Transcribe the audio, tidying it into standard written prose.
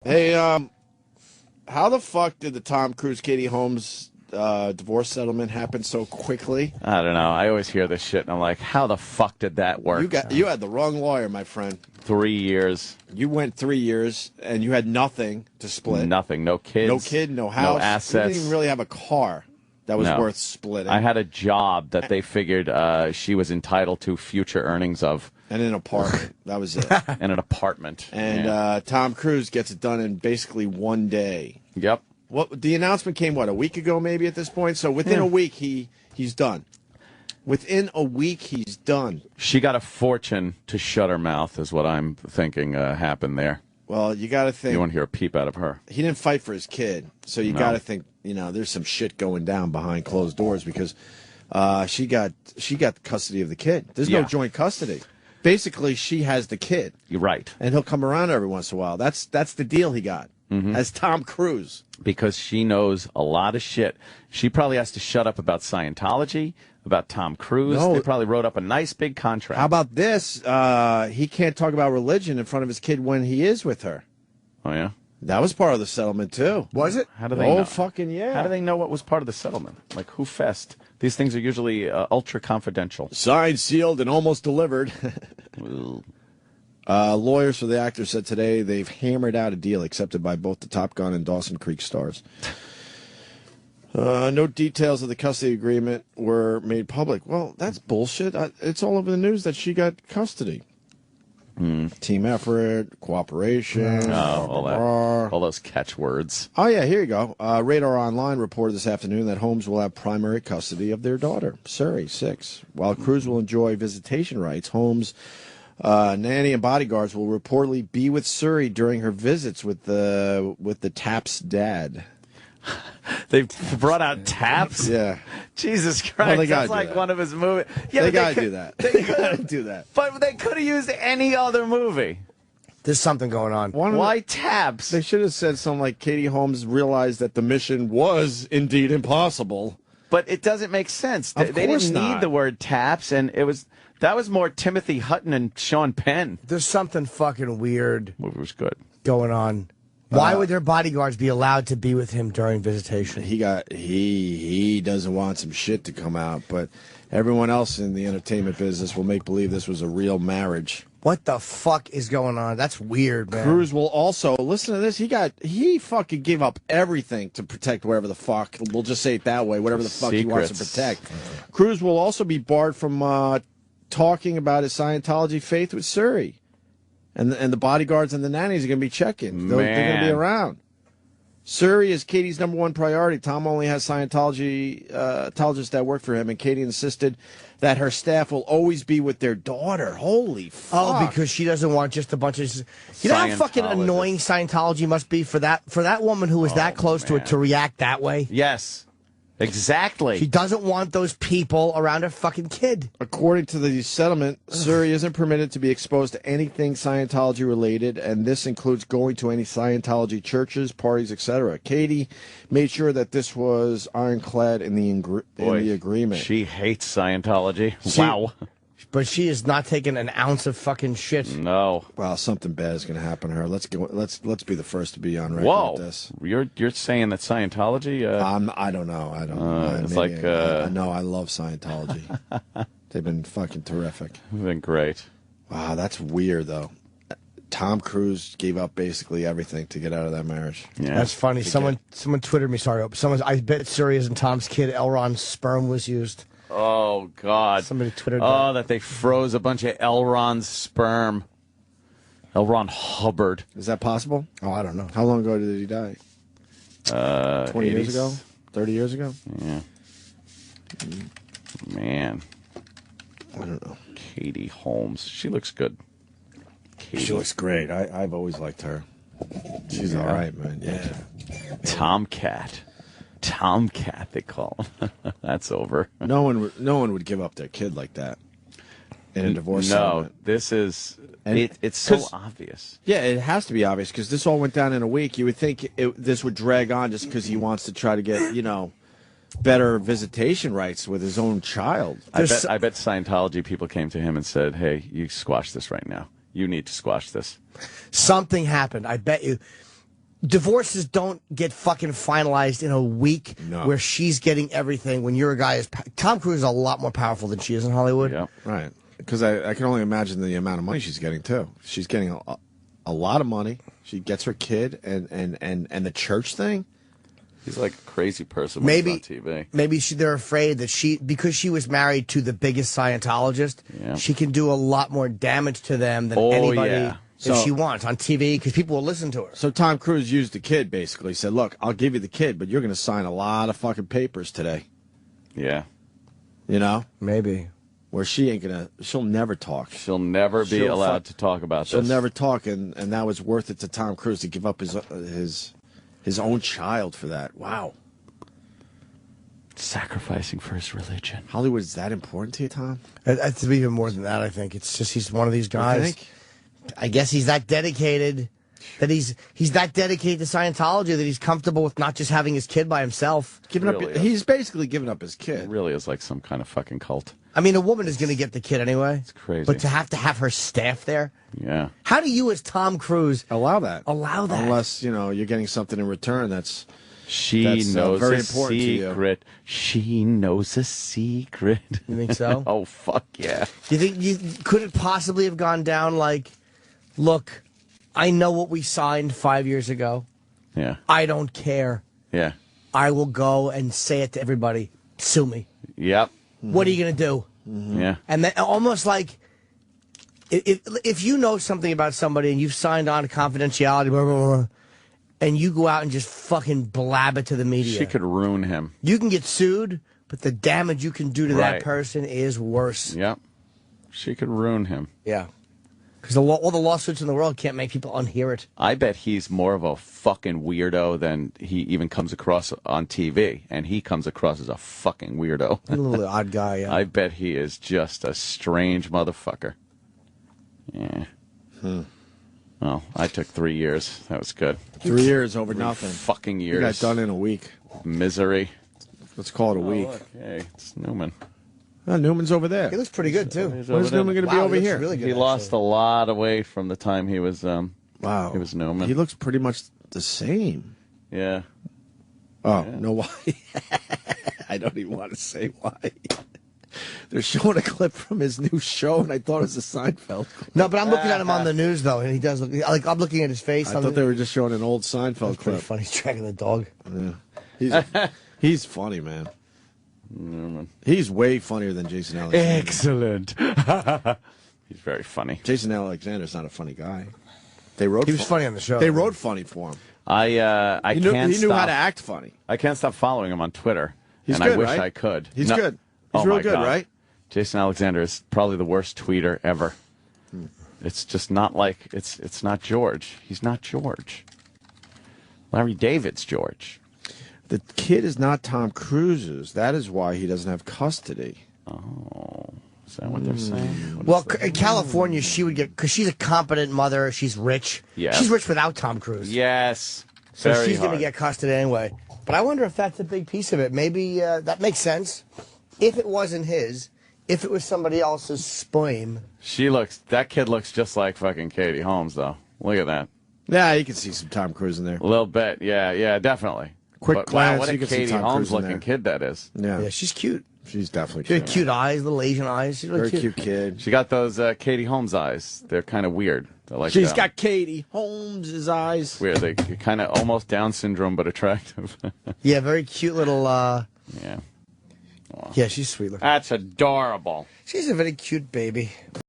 Hey, how the fuck did the Tom Cruise Katie Holmes divorce settlement happen so quickly? I don't know. I always hear this shit, and I'm like, how the fuck did that work? You had the wrong lawyer, my friend. 3 years. You went 3 years, and you had nothing to split. Nothing. No kids. No kid, no house. No assets. You didn't even really have a car that was worth splitting. I had a job that they figured she was entitled to future earnings of. And an apartment. That was it. And an apartment. And Tom Cruise gets it done in basically one day. Yep. What the announcement came, a week ago maybe at this point? So within a week, he's done. Within a week, he's done. She got a fortune to shut her mouth is what I'm thinking happened there. Well, you got to think. You won't hear a peep out of her. He didn't fight for his kid. So you got to think, there's some shit going down behind closed doors because she got custody of the kid. There's no joint custody. Basically, she has the kid. You're right. And he'll come around every once in a while. That's the deal he got as Tom Cruise. Because she knows a lot of shit. She probably has to shut up about Scientology, about Tom Cruise. No. They probably wrote up a nice big contract. How about this? He can't talk about religion in front of his kid when he is with her. Oh, yeah? That was part of the settlement, too. Was it? How do they know? Fucking yeah. How do they know what was part of the settlement? Like, who fessed? These things are usually ultra confidential. Signed, sealed, and almost delivered. Lawyers for the actor said today they've hammered out a deal accepted by both the Top Gun and Dawson Creek stars. No details of the custody agreement were made public. Well, that's bullshit. It's all over the news that she got custody. Team effort, cooperation. All those catchwords. Oh, yeah, here you go. Radar Online reported this afternoon that Holmes will have primary custody of their daughter, Suri, 6. While Cruise will enjoy visitation rights, Holmes' nanny and bodyguards will reportedly be with Suri during her visits with the Tap's dad. They brought out Taps? Yeah. Jesus Christ, that's like one of his movies. Yeah, they gotta do that. They gotta do that. But they could have used any other movie. There's something going on. Why Taps? They should have said something like Katie Holmes realized that the mission was indeed impossible. But it doesn't make sense. Of They course didn't not. need the word Taps, and that was more Timothy Hutton and Sean Penn. There's something fucking weird The movie was good. going on. Why would their bodyguards be allowed to be with him during visitation? He doesn't want some shit to come out, but everyone else in the entertainment business will make believe this was a real marriage. What the fuck is going on? That's weird, man. Cruise will also listen to this. He fucking gave up everything to protect whatever the fuck. We'll just say it that way. Whatever the fuck he wants to protect. Cruise will also be barred from talking about his Scientology faith with Suri. And the bodyguards and the nannies are going to be checking. They're going to be around. Suri is Katie's #1 priority. Tom only has Scientologists that work for him, and Katie insisted that her staff will always be with their daughter. Holy fuck. Oh, because she doesn't want just a bunch of... You know how fucking annoying Scientology must be for that woman who was that close to it to react that way? Yes. Exactly. She doesn't want those people around her fucking kid. According to the settlement, Suri isn't permitted to be exposed to anything Scientology related, and this includes going to any Scientology churches, parties, etc. Katie made sure that this was ironclad in the agreement. She hates Scientology. Wow. But she is not taking an ounce of fucking shit. No. Well, something bad is going to happen to her. Let's be the first to be on record with this. You're saying that Scientology? I don't know. I don't know. It's no, I love Scientology. They've been fucking terrific. They've been great. Wow, that's weird though. Tom Cruise gave up basically everything to get out of that marriage. Yeah. That's funny. Someone Twittered me. Sorry, I bet Suri isn't Tom's kid. Elron's sperm was used. Oh, God. Somebody Twittered that they froze a bunch of L. Ron's sperm. L. Ron Hubbard. Is that possible? Oh, I don't know. How long ago did he die? 20 years ago? 30 years ago? Yeah. Man. I don't know. Katie Holmes. She looks good. Katie. She looks great. I've always liked her. She's all right, man. Yeah. Tomcat, they call him. That's over. No one would give up their kid like that in a divorce settlement. No, this is it's so obvious. Yeah, it has to be obvious because this all went down in a week. You would think this would drag on just because he wants to try to get better visitation rights with his own child. I bet Scientology people came to him and said, "Hey, you squash this right now. You need to squash this." Something happened. I bet you. divorces don't get fucking finalized in a week where she's getting everything when you're a guy. Tom Cruise is a lot more powerful than she is in Hollywood. Yeah. Right. Because I can only imagine the amount of money she's getting, too. She's getting a lot of money. She gets her kid and the church thing. He's like a crazy person when he's on TV. Maybe they're afraid that because she was married to the biggest Scientologist, she can do a lot more damage to them than anybody if she wants on TV because people will listen to her. So Tom Cruise used the kid, basically. He said, look, I'll give you the kid, but you're going to sign a lot of fucking papers today. Yeah. You know? Maybe. Where she'll never talk. She'll never be allowed to talk about this. She'll never talk, and that was worth it to Tom Cruise to give up his own child for that. Wow. Sacrificing for his religion. Hollywood is that important to you, Tom? It's even more than that, I think. It's just he's one of these guys. I guess he's that dedicated, that he's that dedicated to Scientology that he's comfortable with not just having his kid by himself. He's basically giving up his kid. It really is like some kind of fucking cult. I mean, a woman is going to get the kid anyway. It's crazy. But to have her staff there? Yeah. How do you, as Tom Cruise, allow that? Unless, you're getting something in return that's knows very a important secret. To you. She knows a secret. You think so? Oh, fuck yeah. Do you think could it possibly have gone down like, look, I know what we signed 5 years ago. Yeah. I don't care. Yeah. I will go and say it to everybody. Sue me. Yep. What are you going to do? Mm-hmm. Yeah. And then almost like if you know something about somebody and you've signed on to confidentiality, blah, blah, blah, and you go out and just fucking blab it to the media. She could ruin him. You can get sued, but the damage you can do to that person is worse. Yep. She could ruin him. Yeah. Because all the lawsuits in the world can't make people unhear it. I bet he's more of a fucking weirdo than he even comes across on TV. And he comes across as a fucking weirdo. A little odd guy, yeah. I bet he is just a strange motherfucker. Yeah. Well, I took 3 years. That was good. 3 years over nothing. Fucking years. You got done in a week. Misery. Let's call it a week. Look, hey, it's Newman. Oh, Newman's over there. He looks pretty good, too. When is Newman going to be over here? Really good, he lost a lot of weight from the time he was wow. He was Newman. He looks pretty much the same. Yeah. Oh, no, why? I don't even want to say why. They're showing a clip from his new show, and I thought it was a Seinfeld clip. No, but I'm looking at him on the news, though, and he does look like I'm looking at his face. I thought they were just showing an old Seinfeld clip. Pretty funny. He's tracking the dog. Yeah. He's funny, man. He's way funnier than Jason Alexander. Excellent. He's very funny. Jason Alexander's not a funny guy. He was funny on the show. They wrote funny for him. He knew how to act funny. I can't stop following him on Twitter. He's and good, I wish right? I could. He's good. He's real good, right? Jason Alexander is probably the worst tweeter ever. It's just not like it's not George. He's not George. Larry David's George. The kid is not Tom Cruise's. That is why he doesn't have custody. Oh, is that what they're saying? Well, in California, she would get, because she's a competent mother. She's rich. Yeah. She's rich without Tom Cruise. Yes. So she's going to get custody anyway. But I wonder if that's a big piece of it. Maybe that makes sense. If it wasn't his, if it was somebody else's sperm. That kid looks just like fucking Katie Holmes, though. Look at that. Yeah, you can see some Tom Cruise in there. A little bit. Yeah, definitely. Quick glance. Wow, what a you can see Katie Tom Holmes Cruise looking kid that is. Yeah, she's cute. She's definitely She cute. had cute eyes, little Asian eyes. She's really Very cute kid. She got those Katie Holmes eyes. They're kind of weird. They're like She's got Katie Holmes' eyes. weird. They kind of almost Down syndrome, but attractive. Yeah, very cute little. Yeah. Yeah, she's sweet looking. That's adorable. She's a very cute baby.